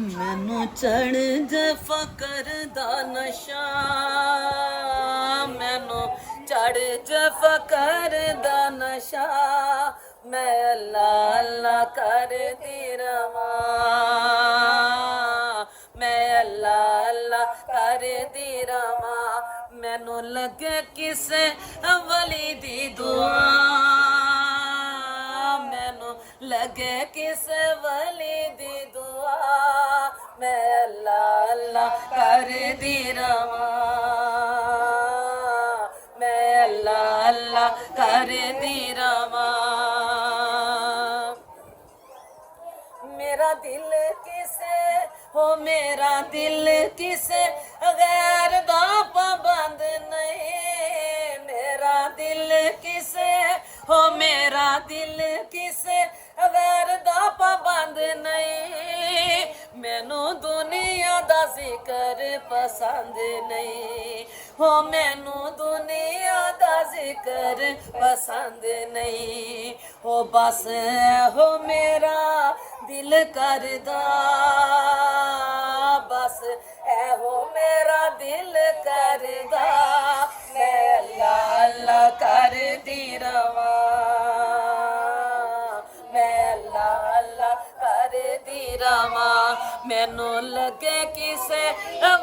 मैनू चढ़ जे फकर दा नशा, मैनू चढ़ जे फकर दा नशा, मैं अल्लाह अल्लाह करदी रवां, मैं अल्लाह अल्लाह करदी रवां। मैनू लगे किसे वली दी दुआ, मैनू लगे किसे वली दी दुआ, मैं अल्लाह अल्लाह करदी रवां, मैं अल्लाह अल्लाह करदी रवां। मेरा दिल किसे हो, मेरा दिल किसे गैर दा पाबंद नहीं, मेरा दिल किसे हो, मेरा दिल किसे गैर दा पाबंद नहीं। मैनू दुनिया दा जिक्र पसंद नहीं हो, मैनू दुनिया दा जिक्र पसंद नहीं हो। बस हो मेरा दिल करदा, बस हो मेरा दिल करदा, मैं अल्लाह अल्लाह करदी रवां, मैं अल्लाह अल्लाह करदी रवां। मैनू लगे किसे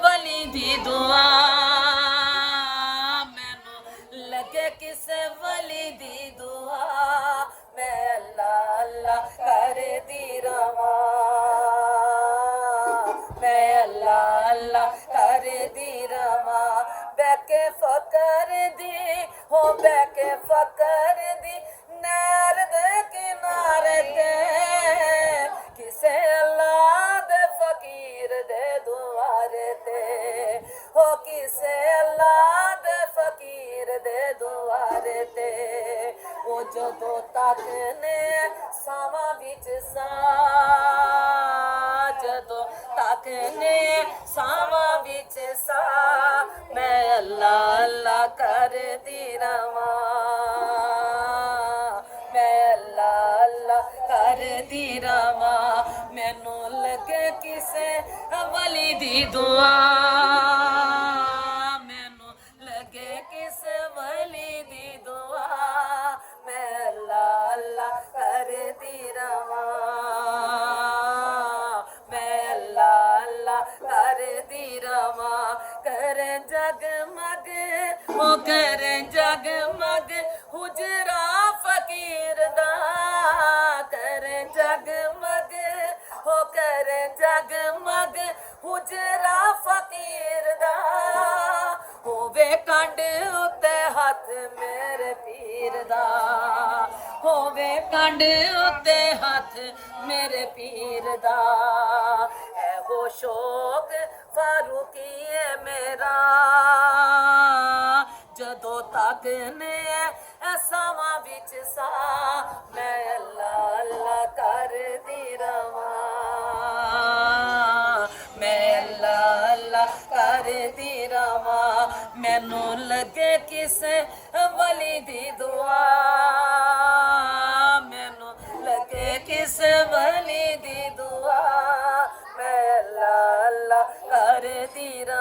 वली दी दुआ, मैनू लगे किसे वली दी दुआ, मैं अल्लाह अल्लाह करदी रवां, मैं अल्लाह अल्लाह करदी रवां। बैके फकर दी हो, बैके फकर दी नैर दे किनारे ते, किसे अल्लाह दे फकीर दे दुआरे ते हो, किसे अल्लाह दे फकीर दे दुआरे ते। ओ जदों तक ने सावां विच सा, जदों तक ने सावां विच सा, मैं अल्लाह अल्लाह करदी रवां, मैं अल्लाह अल्लाह करदी रवां। मैनू लगे किसे वली दी दुआ, मैनू लगे किसे वली दी दुआ, मैं अल्लाह अल्लाह करदी रवां, मैं अल्लाह अल्लाह करदी रवां। करे जगमग ओ करे जगमग हुजरा फकीर दा, करे जगमग हो करे जगमग हुजरा फकीर दा। होवे कंड उत्ते हथ मेरे पीर दा, होवे कंड उत्ते हथ मेरे पीर दा। है वो शौक फारूकी है मेरा, जदों तक ने सावां विच सा, मैं अल्लाह अल्लाह करदी रवां, मैं अल्लाह अल्लाह करदी रवां। मैनू लगे किसे वली दी दुआ, मैनू लगे किसे वली दी दुआ, मैं अल्लाह अल्लाह करदी रवां।